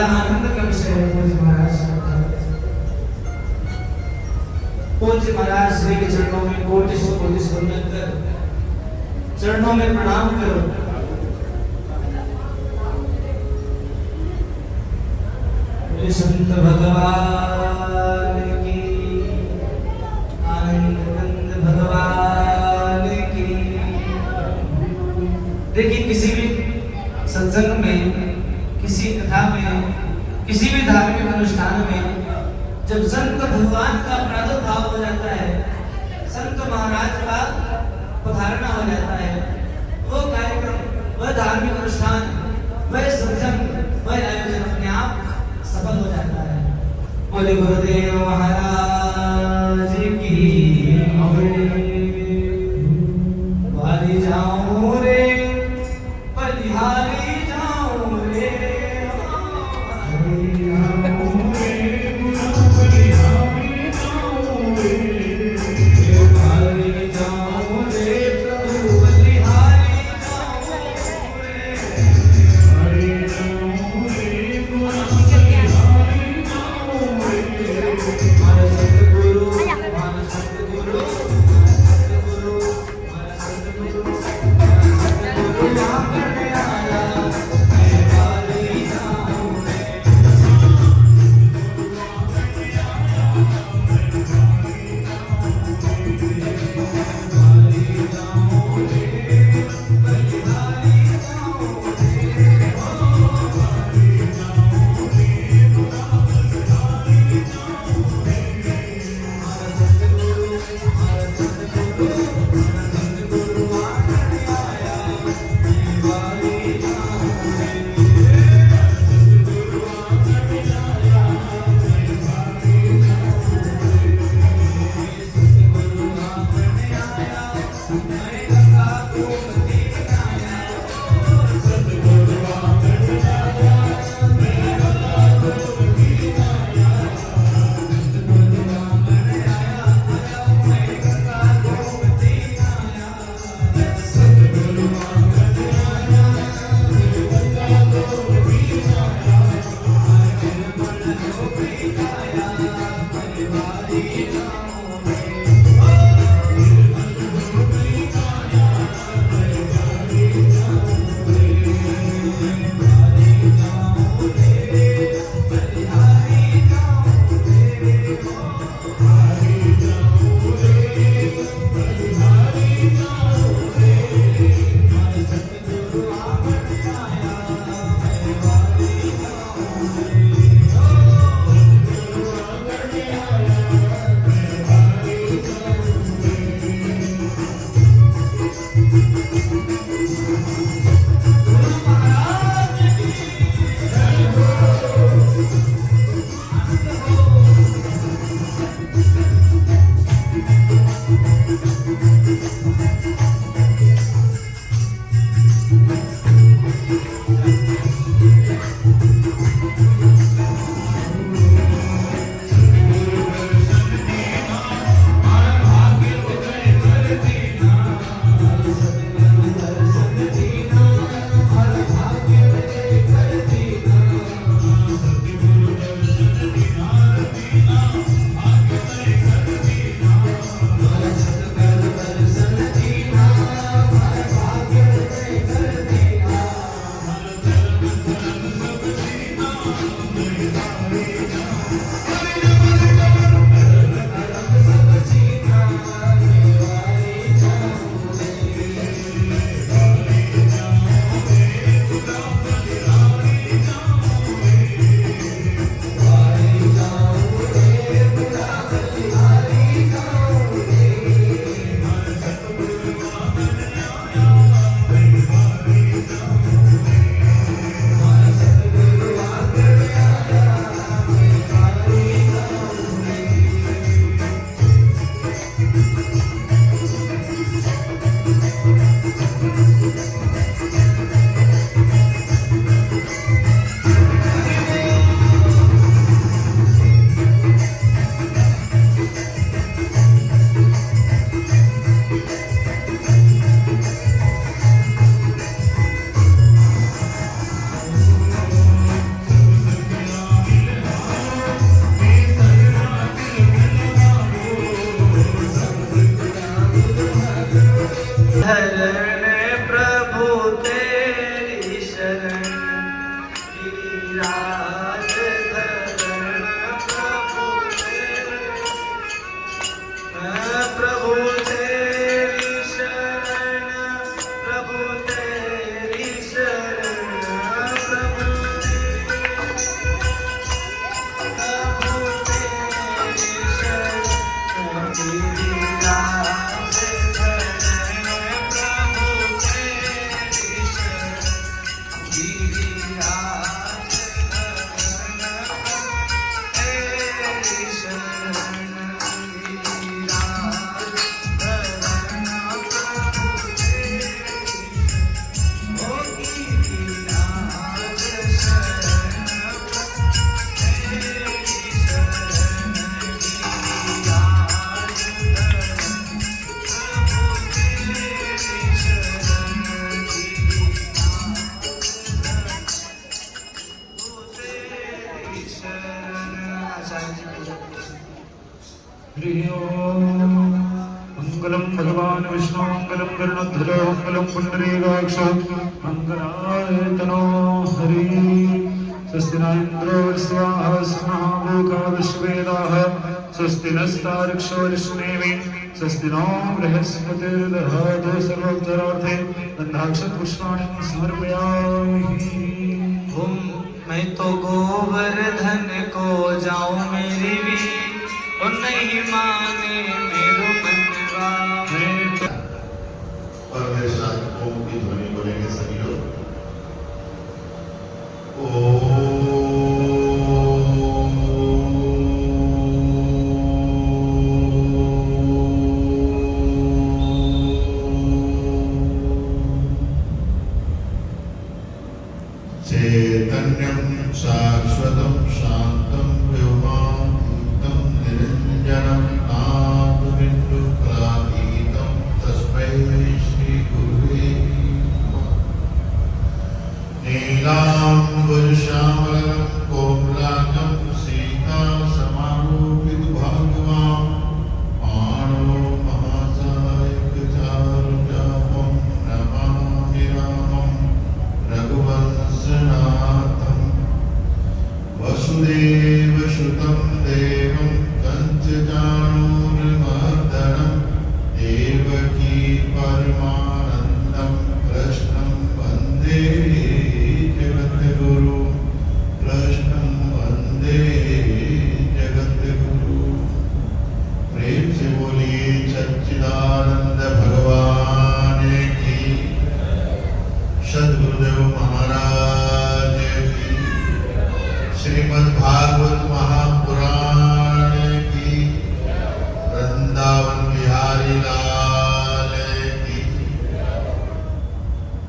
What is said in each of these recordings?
आनंद का विषय है पूज्य महाराज। पूज्य महाराज श्री के चरणों में कोटि से वंदन कर, चरणों में प्रणाम करो। संत भगवान की, आनंद कंद भगवान की। देखिए किसी भी सत्संग में, किसी कथा में, किसी भी धार्मिक अनुष्ठान में जब संत भगवान का प्रादुर्भाव हो जाता है, संत महाराज का पधारना हो जाता है, वो कार्यक्रम, वह धार्मिक अनुष्ठान, वह सत्संग, वह आयोजन अपने आप सफल हो जाता है। बोले गुरुदेव महाराज की, वाली जाऊं रे, बलिहारी जाऊं रे, Hare मंगलम भगवान विष्णु मंगलम गरुड़ध्वज मंगलम पुंडरीकाक्ष मंगलाय तनो हरि स्वस्ति न इंद्रो वृषभाः स्वस्ति भूखा विश्ववेदाः स्वस्ति नस्तार्क्ष्यो अरिष्टेमि स्वस्ति नो बृहस्पतिर्दधातु सर्वोपचारार्थे गन्धाक्षरपुष्पाणि समर्पयामि। मैं तो गोवर्धन को जाऊं मेरी भी और नहीं माने मेरो मनवा। और मेरे साथ ओम की ध्वनि बोलेंगे सभी लोग। चैतन्यं शाश्वतं शान्तं व्योमातीतं निरञ्जनं नादुरिन्दुकलातीतं तस्मै श्रीगुरुवे नमः। नीलाम्बरश्यामलं कोमलांगं सीतासमारूपितभागवान् माणो महासायकचारुचापं नमामि रामं रघुवंशनाथं वसुदेवसुतं देवं कंचचाणूरमर्दनं देवकी परमानन्दं कृष्णं वन्दे जगद्गुरुं कृष्णं वन्दे जगद्गुरुं। प्रेम से बोलिए सच्चिदानंद भगवान की, सद्गुरुदेव महाराज की, श्रीमद् भागवत महापुराण की, वृंदावन बिहारी लाल की,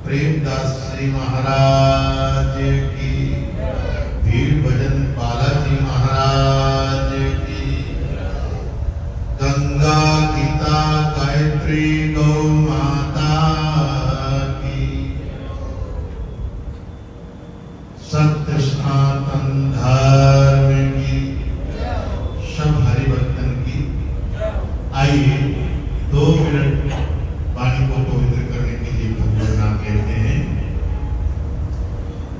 प्रेमदास श्री महाराज की, भीड़ भजन बालाजी महाराज की, गंगा गीता गायत्री गौ माता की, सत्य सनातन धर्म की, सब हरिभक्तन की। आइए 2 मिनट वाणी को पवित्र करने के लिए भगवान नाम कहते हैं।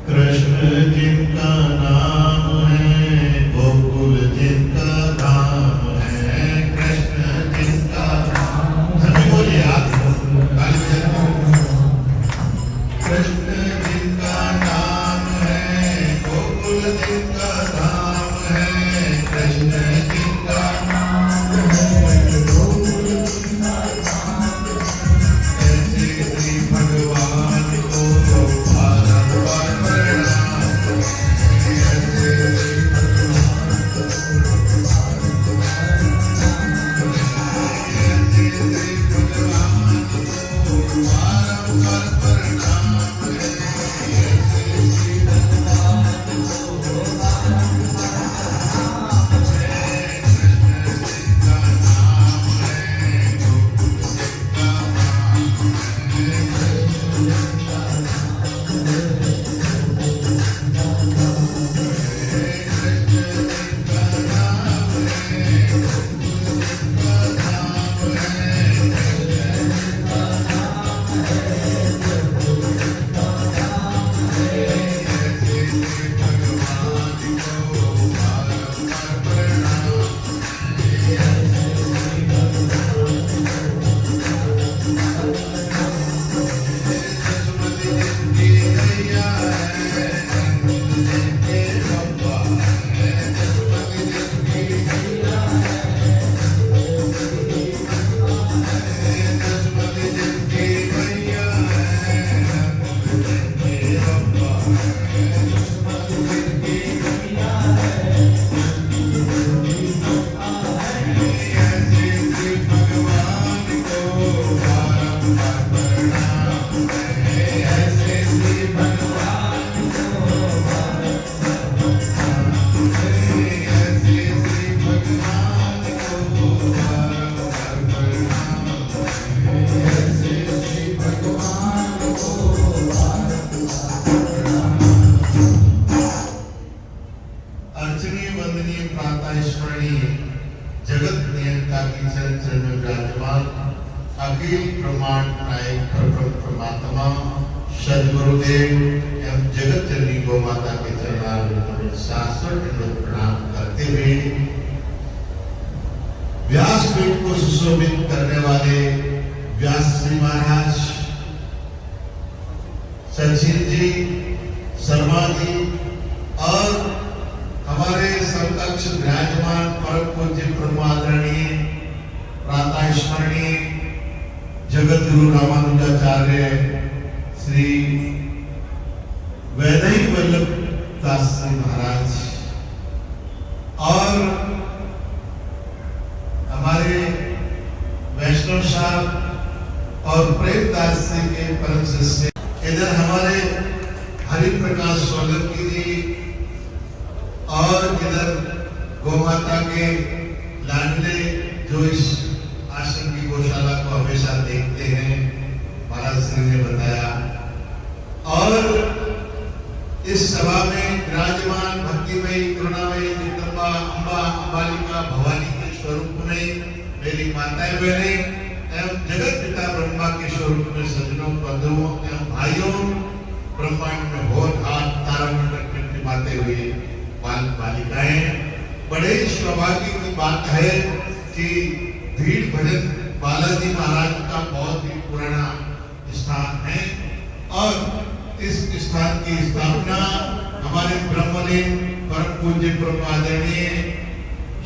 कृष्ण जिनका नाम है गोकुल जिनका धाम है, कृष्ण जिनका नाम, सभी बोलिए आप ताली बजाओ। कृष्ण जिनका नाम है गोकुल जिनका धाम है, कृष्ण जिनका नाम है गोकुल जिनका धाम है। ऐसे श्री भगवान को बारंबार प्रणाम, ऐसे श्री भगवान को ऐसे श्री भगवान को बारंबार प्रणाम है। गुरुदेव एवं जगत जननी गौ माता के चरणारविंदों में शाश्वत दंडवत प्रणाम करते हुए व्यासपीठ को सुशोभित करने वाले व्यास श्री महाराज, सचिन जी, शर्मा जी और हमारे समकक्ष विराजमान परम पूज्य ब्रह्म आदरणीय प्रातः स्मरणीय जगत गुरु रामानुजाचार्य श्री वैदई वल्लभ दास जी महाराज और हमारे वैष्णव साहब और प्रेमदास जी के परम शिष्य, इधर हमारे हरि प्रकाश सोलंकी जी और इधर गौ माता के लाडले जो इस आश्रम की गौशाला को हमेशा देखते हैं, महाराज श्री ने बताया। और इस सभा में विराजमान भक्तिमयी करुणामयी जगदम्बा अम्बा अम्बालिका भवानी के स्वरूप में मेरी माताएं बहनें एवं जगत पिता ब्रह्मा के स्वरूप में सज्जनों बंधुओं एवं भाइयों, ब्रह्मांड में भोर हाथ तारामंडल में टिमाते हुए बाल बालिकाएं, बड़े सौभाग्य की बात है कि भीड़ भजन बालाजी महाराज का बहुत ही पुराना स्थान है और इस स्थान की स्थापना हमारे ब्रह्मलीन परम पूज्य ब्रह्म आदरणीय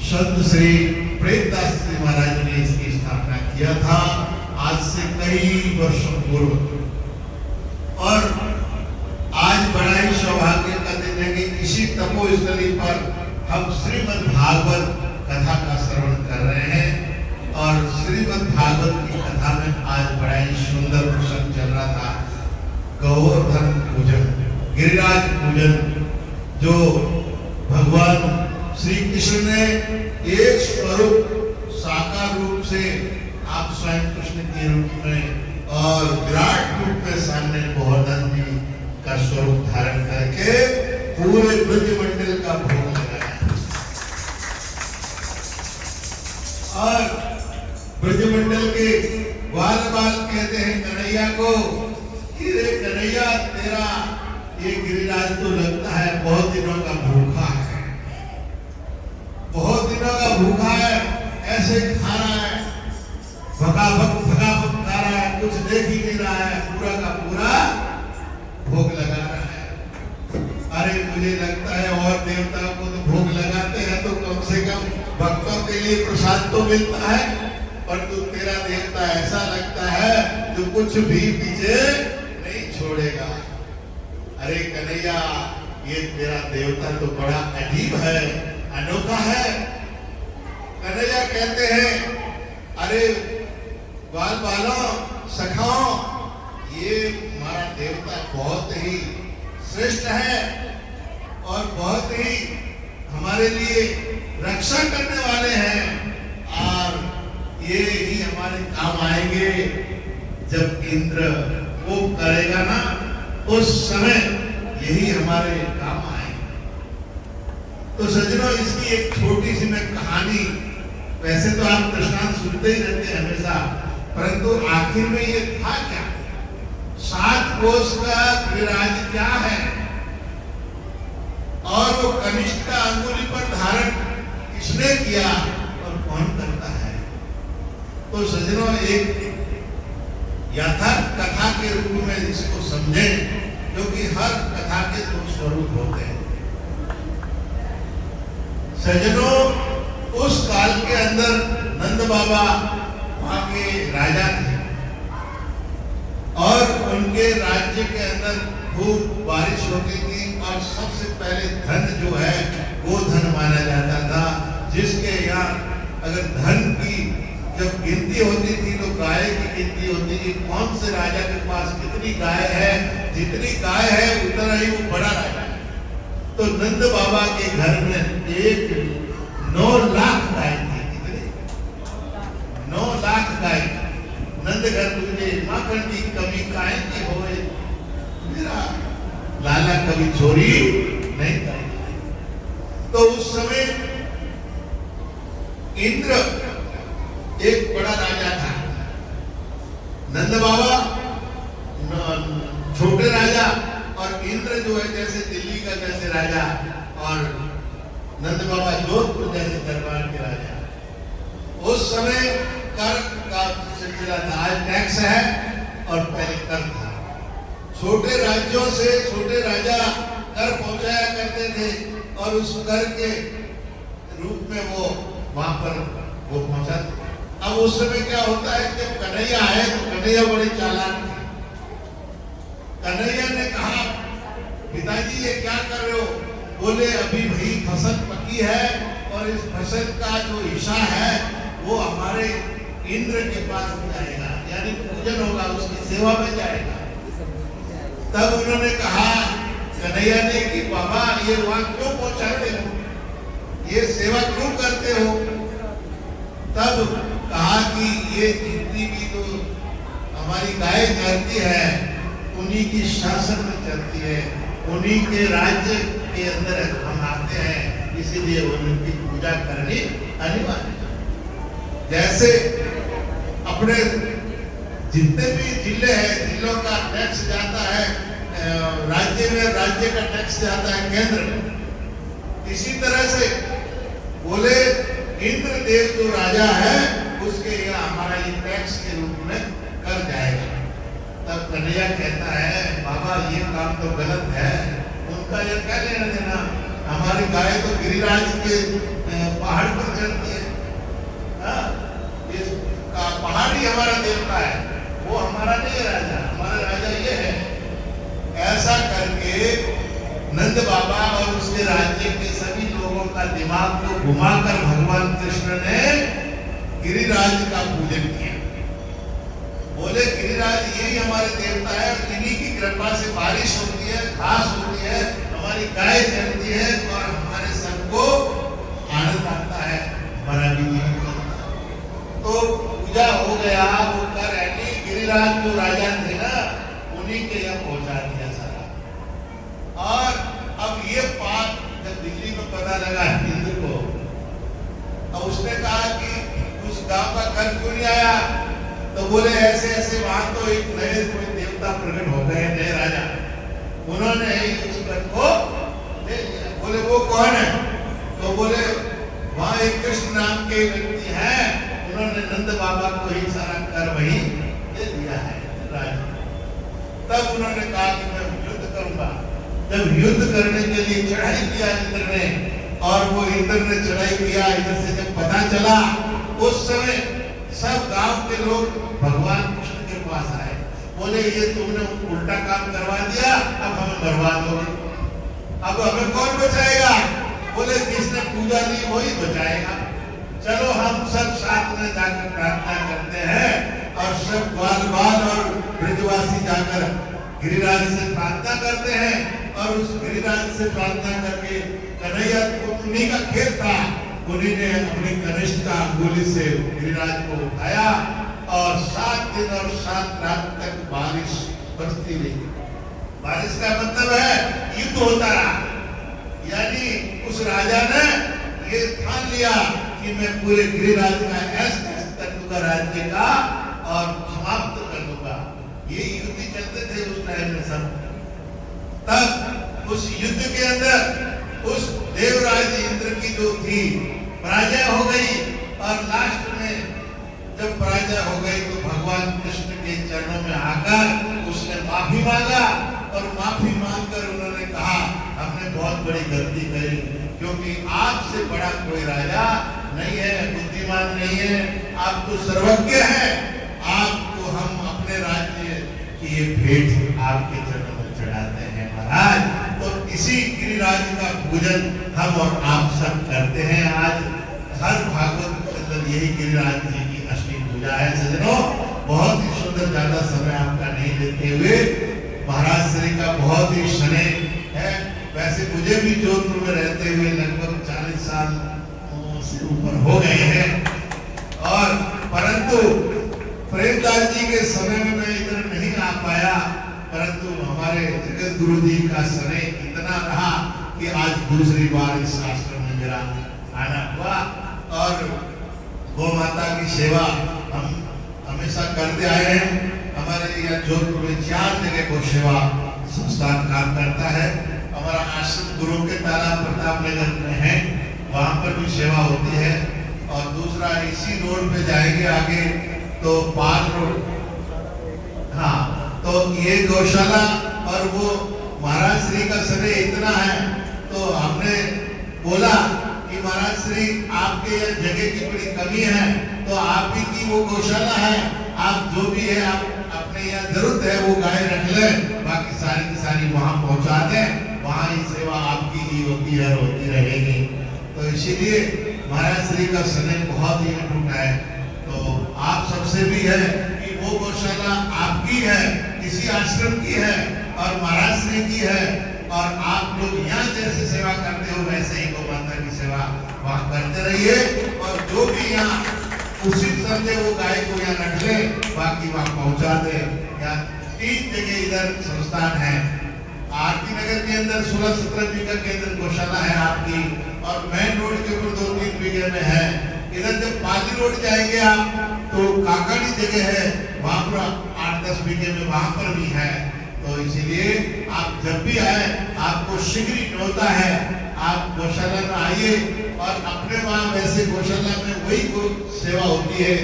संत श्री प्रेमदास जी महाराज ने इसकी स्थापना किया था आज से कई वर्षों पूर्व। और आज बड़ा ही सौभाग्य का दिन है कि इसी तपोस्थली पर हम श्रीमद् भागवत कथा का श्रवण कर रहे हैं और श्रीमद् भागवत की कथा में आज बड़ा ही सुंदर प्रसंग चल रहा था, गोवर्धन पूजन, गिरिराज पूजन, जो भगवान श्री कृष्ण ने एक स्वरूप साकार रूप से आप स्वयं कृष्ण के रूप में और विराट रूप में सामने गोवर्धन जी का स्वरूप धारण करके पूरे ब्रजमंडल का भोग लगाया और ब्रजमंडल के बाल बाल कहते हैं कन्हैया को कि रे कन्हैया, तेरा ये गिरिराज तो लगता है बहुत दिनों का भूखा है, बहुत दिनों का भूखा है, ऐसे खा रहा है, भगाभग खा रहा है, कुछ देख ही नहीं रहा है, पूरा का पूरा भोग लगा रहा है। अरे मुझे लगता है और देवताओं को तो भोग लगाते हैं तो कम से कम भक्तों के लिए प्रसाद तो मिलता है, पर तू तेरा देवता ऐसा लगता है जो कुछ भी पीछे नहीं छोड़ेगा। अरे कन्हैया, ये तेरा देवता तो बड़ा अजीब है, अनोखा है। कन्हैया कहते हैं, अरे बाल बालों, सखाओं, ये हमारा देवता बहुत ही श्रेष्ठ है और बहुत ही हमारे लिए रक्षा करने वाले हैं और ये ही हमारे काम आएंगे। जब इंद्र वो करेगा ना, उस समय यही हमारे काम आएंगे। तो सज्जनों, इसकी एक छोटी सी मैं कहानी, वैसे तो आप दृष्टांत सुनते ही रहते हैं हमेशा, परंतु आखिर में ये था क्या, 7 कोष का गिरिराज क्या है और वो कनिष्ठ का अंगुली पर धारण किसने किया और कौन करता है। तो सज्जनों, एक यथार्थ कथा के रूप में इसको समझें, क्योंकि हर कथा के 2 स्वरूप होते हैं। सज्जनों, उस काल के अंदर नंद बाबा वहां के राजा थे और उनके राज्य के अंदर खूब बारिश होती थी और सबसे पहले धन जो है वो धन माना जाता था, जिसके यहाँ अगर धन की जब गिनती होती थी तो गाय की गिनती होती थी, कौन से राजा के पास कितनी गाय है, जितनी गाय है उतना ही वो बड़ा राजा है। तो नंद बाबा के घर में 9 लाख गाय थी। कितनी? 9 लाख गाय। नंद घर तुझे माखन की कमी काहे की होए, मेरा लाला कभी चोरी नहीं करेगा। तो उस समय इंद्र एक बड़ा राजा था, नंद बाबा छोटे राजा इंद्र जो है जैसे दिल्ली का जैसे राजा और नंद बाबा जोधपुर जैसे दरबार के राजा, उस समय कर का सिलसिला था। आज टैक्स है और पहले कर था। छोटे राज्यों से छोटे राजा कर पहुंचाया करते थे और उस कर के रूप में वो वहां पर वो पहुंचाते। अब उस समय क्या होता है, जब कन्हैया आए तो कन्हैया बड़े चालाक थे। कन्हैया ने कहा, पिताजी ये क्या कर रहे हो? बोले अभी भाई फसल पकी है और इस फसल का जो हिस्सा है वो हमारे इंद्र के पास जाएगा, यानी पूजन होगा, उसकी सेवा में जाएगा। तब उन्होंने कहा कन्हैया ने कि बाबा ये वहां क्यों पहुंचाते हो, ये सेवा क्यों करते हो? तब कहा कि ये जितनी भी तो हमारी गाय चलती है उन्हीं की शासन में चलती है, उन्हीं के राज्य के अंदर हम आते हैं, इसीलिए उनकी पूजा करनी अनिवार्य है। जैसे अपने जितने भी जिले हैं, जिलों का टैक्स जाता है राज्य में, राज्य का टैक्स जाता है केंद्र में, इसी तरह से बोले इंद्रदेव जो राजा है उसके यहाँ हमारा ये टैक्स के रूप में कर जाएगा। तब कन्हैया कहता है बाबा ये काम तो गलत है, उनका ये क्या लेना देना, हमारी गाय तो गिरिराज के पहाड़ पर चलती है, इस पहाड़ ही हमारा देवता है, वो हमारा नहीं राजा, हमारा राजा ये है। ऐसा करके नंद बाबा और उसके राज्य के सभी लोगों का दिमाग को घुमाकर भगवान कृष्ण ने गिरिराज का पूजन किया। बोले गिरिराज यही हमारे देवता है, इन्हीं की कृपा से बारिश होती है, घास होती है, हमारी गाय चलती है और हमारे सबको आनंद आता है, हमारा भी। तो पूजा हो गया, वो कर गिरिराज जो राजा थे ना उन्हीं के यहाँ पहुंचा दिया सारा। और अब ये बात जब दिल्ली में पता लगा इंद्र को, अब उसने कहा कि उस गांव का कर क्यों नहीं आया? तो बोले ऐसे ऐसे वहां तो एक नए कोई देवता प्रकट हो गए, नए राजा, उन्होंने उस कर को ले लिया। बोले वो कौन है? तो बोले वहां एक कृष्ण नाम के व्यक्ति है, उन्होंने नंद बाबा को ही सारा कर वही दे दिया है राजा। तब उन्होंने कहा कि मैं युद्ध करूंगा। जब युद्ध करने के लिए चढ़ाई किया इंद्र ने, और वो इंद्र ने चढ़ाई किया, इधर से जब पता चला, उस समय सब गांव के लोग भगवान कृष्ण के पास आए। बोले ये तुमने उल्टा काम करवा दिया, अब हमें बर्बाद हो गए, अब हमें कौन बचाएगा? बोले जिसने पूजा ली वही बचाएगा। चलो हम सब साथ में जाकर प्रार्थना करते हैं और सब ग्वाल बाल और ब्रजवासी जाकर गिरिराज से प्रार्थना करते हैं। और उस गिरिराज से प्रार्थना करके कन्हैया को, उन्हीं का खेल था, उन्हीं ने अपनी कनिष्ठ का अंगुली से गिरिराज को उठाया और 7 दिन और 7 रात तक बारिश बरसती रही। बारिश का मतलब है युद्ध होता रहा, यानी उस राजा ने ये ठान लिया कि मैं पूरे गिरिराज का ऐश कर दूंगा, राज्य का, और समाप्त कर दूंगा। ये युद्ध चलते थे उस टाइम में सब। तब उस युद्ध के अंदर उस देवराज इंद्र की जो थी पराजय हो गई, और लास्ट में जब पराजय हो गई तो भगवान कृष्ण के चरणों में आकर उसने माफी मांगा, और माफी मांगकर उन्होंने कहा हमने बहुत बड़ी गलती करी, क्योंकि आपसे बड़ा कोई राजा नहीं है, बुद्धिमान नहीं है, आप तो सर्वज्ञ हैं, आपको हम अपने राज्य की ये भेंट आपके चरणों में चढ़ाते हैं महाराज। तो इसी गिरिराज का पूजन हम और आप सब करते हैं। आज हर भागवत के अंदर यही गिरिराज जी की अष्टमी पूजा है। सज्जनों, बहुत ही सुंदर, ज्यादा समय आपका नहीं लेते हुए, महाराज श्री का बहुत ही स्नेह है। वैसे मुझे भी जोधपुर में रहते हुए लगभग 40 साल से ऊपर हो गए हैं, और परंतु प्रेमदास जी के समय में मैं इधर नहीं आ पाया, परंतु हमारे जगत गुरु जी का स्नेह इतना रहा कि आज दूसरी बार इस आश्रम में मेरा आना हुआ। और गौ माता की सेवा हम हमेशा करते आए हैं। हमारे यहाँ जोधपुर में 4 जगह गौ सेवा संस्थान काम करता गुरु के तालाब प्रताप नगर में है, वहां पर भी सेवा होती है। और दूसरा इसी रोड पे जाएंगे आगे तो पाल रोड, हाँ, तो ये गौशाला और वो महाराज श्री का समय इतना है, तो हमने बोला कि महाराज श्री आपके यहाँ जगह की बड़ी कमी है, तो आप ही की वो गौशाला है, आप जो भी है आप अपने यहाँ जरूरत है वो गाय रख ले, बाकी सारी की सारी वहां पहुंचा दें, वहां ही सेवा आपकी ही होती है, होती रहेगी। तो इसीलिए महाराज श्री का स्नेह बहुत ही अटूट है। तो आप सबसे भी है कि वो गौशाला आपकी है, किसी आश्रम की है और महाराज श्री की है, और आप लोग यहाँ जैसे सेवा करते हो वैसे ही गौ माता की सेवा वहां करते रहिए। और जो भी यहाँ उचित समझे वो गाय को यहाँ रख ले, बाकी वहां पहुंचा दे। यहाँ 3 जगह इधर संस्थान है, आरती नगर के अंदर 16-17 बीघा के अंदर गौशाला है आपकी, और मेन रोड के ऊपर 2-3 बीघे में है। इधर जब पाली रोड जाएंगे आप तो काकाड़ी जगह है, वहां पर 8-10 बीघे में वहां पर भी है। तो इसीलिए आप जब भी आए आपको शीघ्र ही होता है, आप गौशाला में आइए और अपने वहां वैसे गौशाला में वही गो सेवा होती है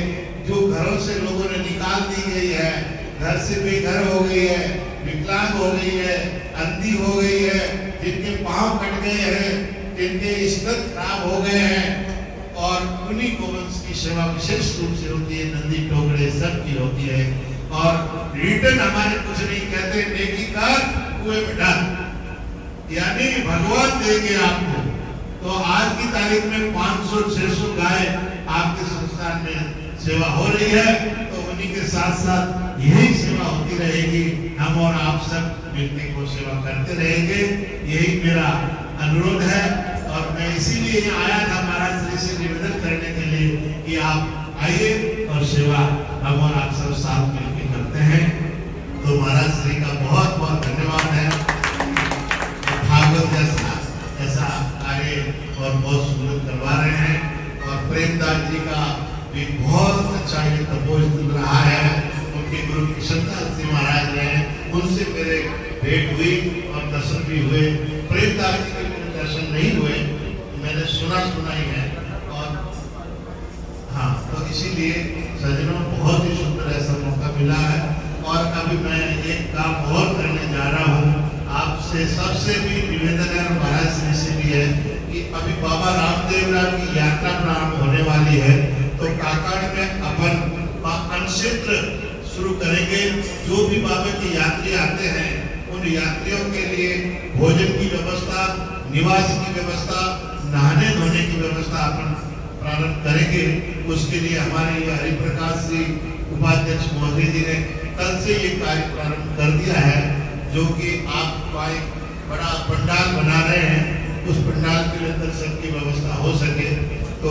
जो घरों से लोगों ने निकाल दी गई है, घर से बेघर हो गई है, विकलांग हो गई है, अंधी हो गई है, जिनके पांव कट गए हैं, जिनके स्तन खराब हो गए हैं, और उन्हीं गोवंश की सेवा विशेष रूप से होती है। नंदी टोकरे सबकी होती है, और रिटर्न हमारे कुछ नहीं कहते, नेकी कर कुएं में डाल, यानी भगवान देंगे आपको। तो आज की तारीख में 500-600 गाय आपके संस्थान में सेवा हो रही है, तो उन्हीं के साथ साथ यही सेवा होती रहेगी। हम और आप सब मिलकर को सेवा करते रहेंगे, यही मेरा अनुरोध है। और मैं इसीलिए यहाँ आया था महाराज श्री से निवेदन करने के लिए कि आप आइए और सेवा हम और आप सब साथ मिलकर करते हैं। तो महाराज श्री का बहुत बहुत धन्यवाद है। भागवत ऐसा कार्य और बहुत सुंदर करवा रहे हैं, और प्रेमदास जी का भी बहुत अच्छा ये तपोस्थल रहा है। उनके गुरु किशनदास जी महाराज रहे, उनसे मेरे भेंट हुई और दर्शन भी हुए। प्रेमदास जी के दर्शन नहीं हुए, मैंने सुना ही है। और हाँ, तो इसीलिए सज्जनों बहुत ही सुंदर ऐसा मौका मिला है। और अभी मैं एक काम और करने जा रहा हूँ, आपसे सबसे भी निवेदन है, महाराज श्री से भी है कि अभी बाबा रामदेव राव की यात्रा प्रारंभ होने वाली है, तो काकाड़ में अपन क्षेत्र शुरू करेंगे। जो भी बाबा के यात्री आते हैं उन यात्रियों के लिए भोजन की व्यवस्था, निवास की व्यवस्था, नहाने धोने की व्यवस्था अपन प्रारंभ करेंगे। उसके लिए हमारे हरिप्रकाश जी उपाध्यक्ष महोदय जी ने कल से ये कार्य प्रारंभ कर दिया है, जो कि आप एक बड़ा पंडाल बना रहे हैं। उस पंडाल के अंदर सबकी व्यवस्था हो सके, तो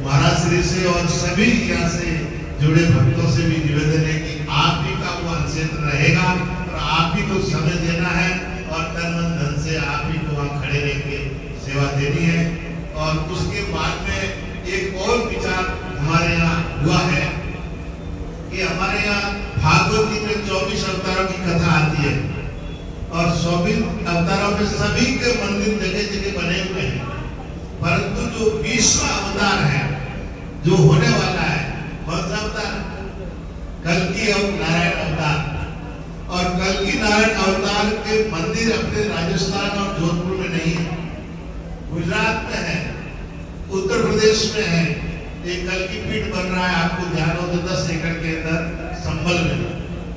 महाराज श्री से और सभी यहाँ से जुड़े भक्तों से भी निवेदन है कि आप ही का वो क्षेत्र रहेगा, और आप ही को समय देना है, और तन मन धन से आप ही को वहाँ खड़े रह के सेवा देनी है। और उसके बाद में एक और विचार हमारे यहाँ हुआ है कि हमारे यहाँ भागवत जी में 24 अवतारों की कथा आती है, और 24 अवतारों में सभी के मंदिर जगह जगह बने हुए हैं, परंतु जो 20वां अवतार है जो होने वाला है, कौन सा अवतार? कल्कि नारायण अवतार। और कल्कि नारायण अवतार के मंदिर अपने राजस्थान और जोधपुर में नहीं है, गुजरात में है, उत्तर प्रदेश में है। एक कल्कि पीठ बन रहा है, आपको ध्यान हो तो 10 एकड़ के अंदर संबल में,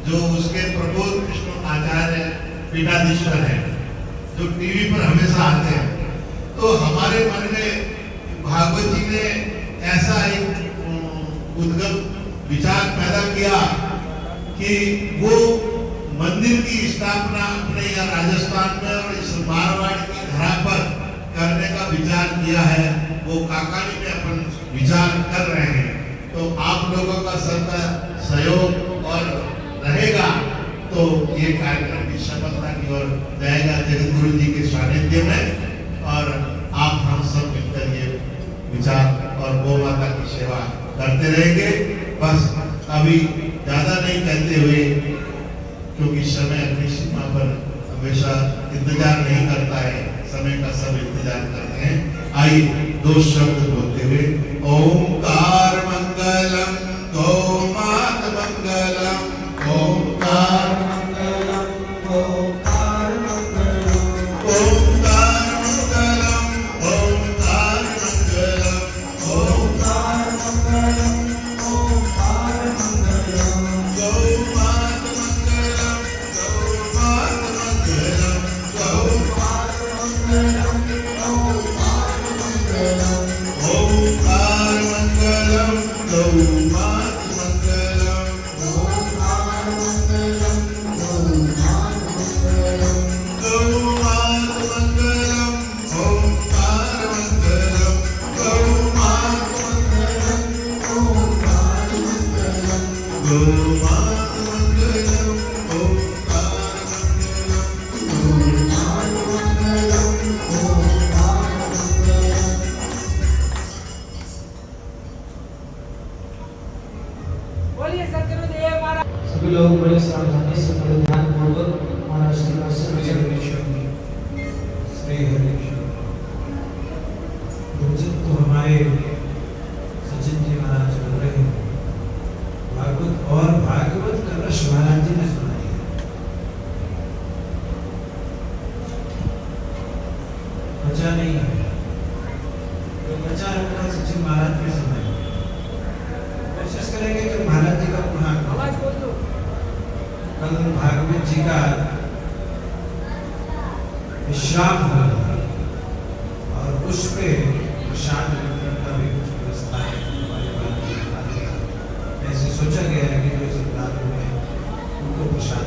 जो उसके प्रबोध कृष्ण आचार्य पीठाधीश्वर है, जो टीवी पर हमेशा आते हैं। तो हमारे मन में भागवत जी ने ऐसा एक उद्गम विचार पैदा किया कि वो मंदिर की स्थापना अपने यहाँ राजस्थान में और इस मारवाड़ की धरा पर करने का विचार किया है। वो काकाड़ी में अपन विचार कर रहे हैं, तो आप लोगों का सबका सहयोग और रहेगा तो ये कार्यक्रम की सफलता की ओर जाएगा जगत गुरु जी के सानिध्य में। और आप हम सब मिलकर ये विचार और गौ माता की सेवा करते रहेंगे। बस अभी ज्यादा नहीं कहते हुए, क्योंकि समय अपनी सीमा पर हमेशा इंतजार नहीं करता है, समय का सब इंतजार करते हैं। आइए 2 शब्द बोलते हुए ओंकार मंगलम गौ मात मंगलम, ओंकार मंगलम, ओंकार मंगलम, ओंकार मंगलम, ओंकार मंगलम, ओंकार मंगलम, ओंकार मंगलम, गौ मात मंगलम, गौ मात मंगलम, गौ मात मंगलम, ओंकार मंगलम, ओंकार मंगलम, गौ मात मंगलम, ओंकार मंगलम, गौ मात मंगलम, गौ मात मंगलम, ओंकार मंगलम, गौ मात मंगलम, ओंकार मंगलम, गौ मात मंगलम, ओंकार मंगलम, ओंकार मंगलम। बोलिए सदगुरुदेव महाराज। सभी लोग बड़े सावधानी से बड़े ध्यान पूर्वक महाराज के पास से विचार श्री हरिकृष्ण। तो हमारे सचिन जी महाराज चल रहे हैं भागवत, और भागवत का रस महाराज जी ने सुनाई है। बचा नहीं है, तो बचा है सचिन महाराज ने सुनाई। कोशिश करेंगे कि महाराज जी का पुनः आवाज बोल दो। कल भागवत जी का विश्राम होगा और उस पे प्रसाद वितरण का भी कुछ व्यवस्था है हमारे पास। ऐसे सोचा गया है कि जो श्रद्धालु हैं उनको प्रसाद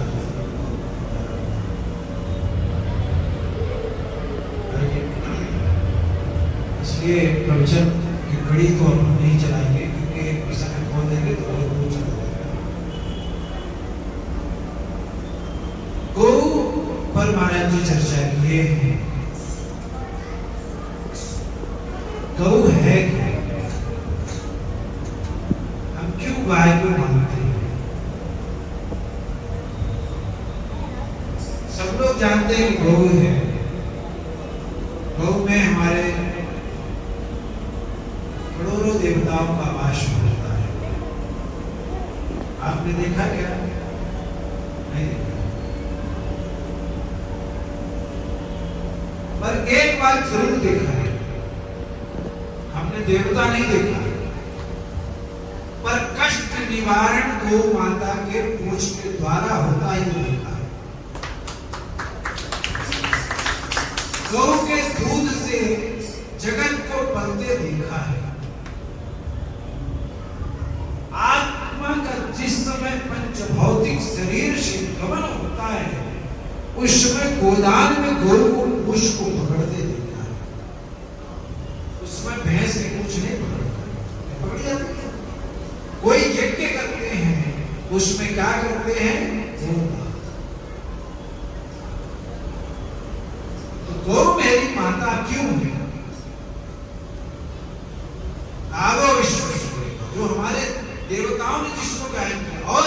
इसलिए प्रवचन की कड़ी तो हम नहीं चलाएंगे, क्योंकि एक प्रसंग खोल देंगे तो वो चल जाएगा। गौ पर महाराज जी चर्चा किए हैं। गौ है क्या? हम क्यों गाय को मानते हैं? सब लोग जानते हैं कि गौ है। गौ में हमारे करोड़ों देवताओं का वास होता है। आपने देखा क्या? नहीं देखा। पर एक बात जरूर देखा है, हमने देवता नहीं देखा, पर कष्ट निवारण गौ माता के पूछ के द्वारा होता ही देखा है। गौ के दूध से जगत को पलते देखा है। आत्मा का जिस समय पंच भौतिक शरीर से गमन होता है, उस समय गोदान में गौ को पूछ को पकड़ते देखा है। उसमें भैंस ने कुछ नहीं पकड़ जाती है। कोई यज्ञ करते हैं, उसमें क्या करते हैं? तो गौ मेरी माता क्यों है? आगो विश्वास जो हमारे देवताओं ने जिसको गायन किया, और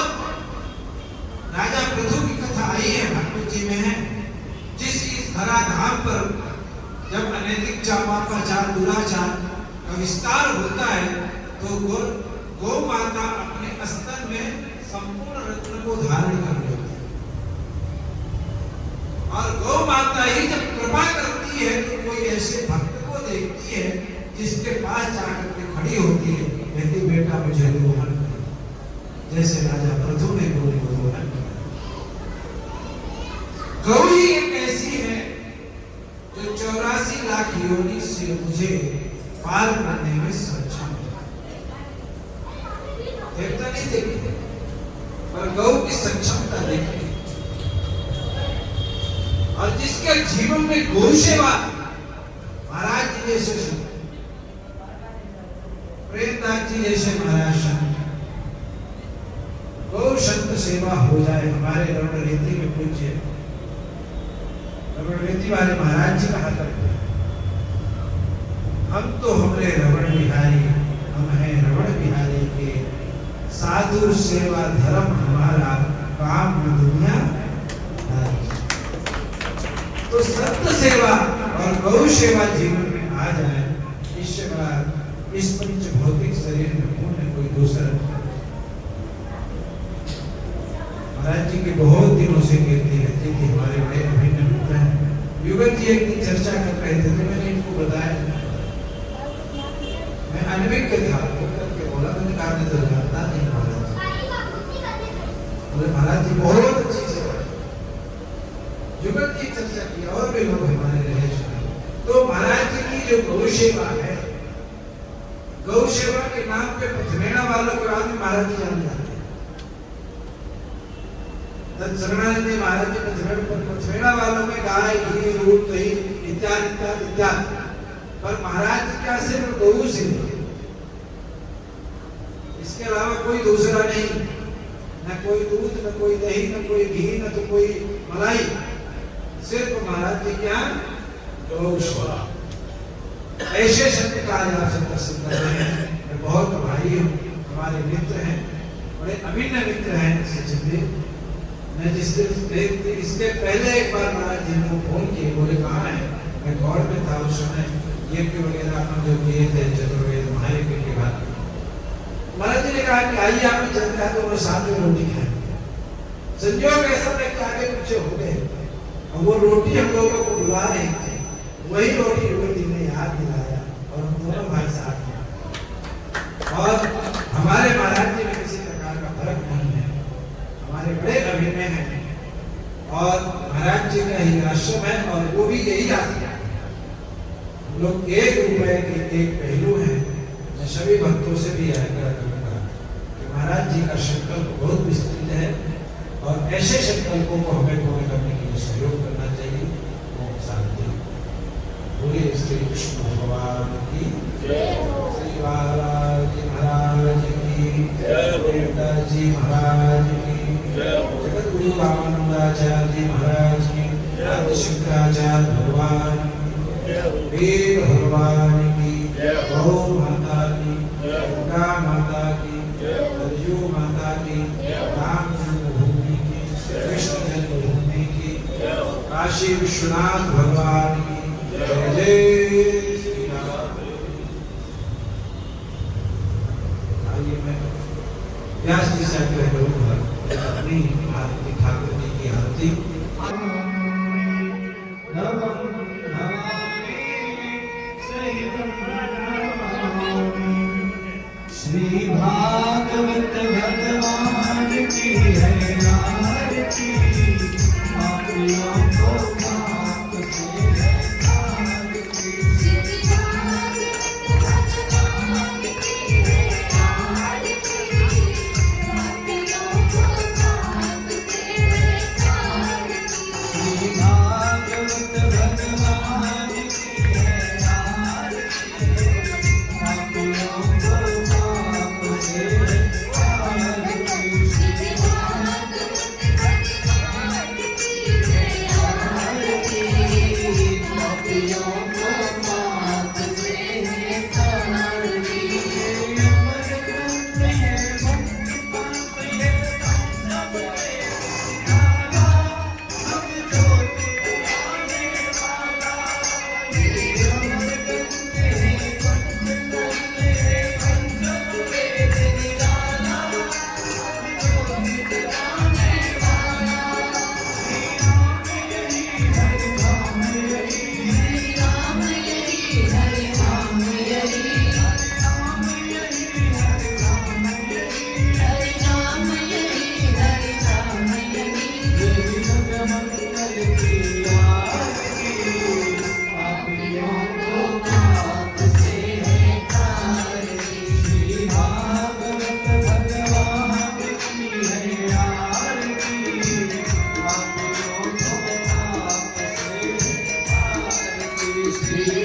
राजा पृथु की कथा आई है, भागवत जी में है। जिस इस धराधाम पर जब अनैतिक चापाचार दुराचार का विस्तार होता है, तो गौ माता अपने अस्तर में संपूर्ण रत्न को धारण कर लेती है। और गौ माता ही जब कृपा करती है तो कोई ऐसे भक्त को देखती है जिसके पास जाकर के खड़ी होती है, कहती बेटा मुझे दोहन कर। जैसे राजा पृथु ने गौ को दोहन किया। गौ ही एक ऐसी है जो 84 लाख योनि से मुझे पार करने में सक्षम है। देवता नहीं देखे, पर गौ की सक्षमता देखी। और जिसके जीवन में गौ सेवा, महाराज जी जैसे प्रेमदास जी जैसे महाराज गौ संत सेवा हो जाए। हमारे रमण रीति में पूज्य रमण रीति वाले महाराज जी कहा करते हैं, हम तो हमरे रमण बिहारी, हम हैं रमण बिहारी के, साधु सेवा धर्म हमारा, काम दुनिया नारी। तो संत सेवा और गौ सेवा जीवन में आ जाए, इससे बड़ा इस पंच भौतिक शरीर में पुण्य कोई दूसरा। महाराज जी के बहुत दिनों से कीर्ति रहती थी, हमारे बड़े अभिन्न मित्र हैं। युगल जी एक दिन चर्चा कर रहे थे, तो मैंने इनको बताया, मैं अनभिज्ञ था, करके बोला, मैंने कहा मैं तो जानता नहीं महाराज। बोले महाराज जी बहुत अच्छी सेवा। युगल जी चर्चा की और भी लोग हमारे रहे सुने। तो महाराज जी की जो गौ सेवा है, गौ सेवा के नाम पे पथमेड़ा वालों के बाद में महाराज जी जान जाते हैं। शरणानंद जी महाराज जी पथमेड़ा वालों में गाय, घी, दूध, दही इत्यादि इत्यादि इत्यादि, पर महाराज जी क्या सिर्फ गौ से, इसके अलावा कोई दूसरा नहीं, न कोई दूध, न कोई दही, न कोई घी, न तो कोई मलाई, सिर्फ महाराज जी क्या गौ सेवा। ऐसे शब्द का आप सब प्रसिद्ध कर रहे हैं। मैं बहुत भाई हूँ, हमारे मित्र हैं, बड़े अभिन्न मित्र हैं सचिन जी। मैं जिस दिन इसके पहले एक बार महाराज जी को फोन किए, बोले कहाँ है, मैं गौड़ में था उस समय, ये वगैरह आपने जो किए थे चतुर्वेद महायज्ञ के बाद। महाराज जी ने कहा कि आइए आपने चलता है तो वो साथ में रोटी खाएंगे। संयोग ऐसा था कि आगे पीछे हो गए, और वो रोटी हम लोगों को बुला रहे थे, वही रोटी युवती ने याद दिलाया, और हम दोनों भाई साथ हैं। और हमारे महाराज जी में किसी प्रकार का फर्क नहीं है, हमारे बड़े अभिनय हैं, और महाराज जी का ही आश्रम है, और वो भी यही आश्रम है। हम लोग एक रुपए के एक पहलू हैं। मैं सभी भक्तों से भी आग्रह करूंगा कि महाराज जी का संकल्प बहुत विस्तृत है, और ऐसे संकल्पों को हमें पूर्ण करने के लिए सहयोग करना चाहिए। ओम शांति। बोलिए श्री कृष्ण भगवान की जय, श्री बालाजी महाराज की जय, जी महाराज की जय, जगत गुरु रामानंदाचार्य जी महाराज की जय, शंकराचार्य भगवान की जय, वेद भगवान की जय, गौ माता की जय, गंगा माता की जय, सरयू माता की जय, राम जन्मभूमि की, कृष्ण जन्मभूमि की, काशी विश्वनाथ भगवान की जय, जय श्री राम। आइए मैं व्यास जी से आग्रह करूंगा अपनी आरती, ठाकुर जी की आरती। श्री भागवत भगवान की है आरती, पापियों को पाप से है आरती। श्री भागवत भगवान की है आरती, पापियों को पाप से है आरती। श्री भागवत भगवान की है आरती, पापियों को श्री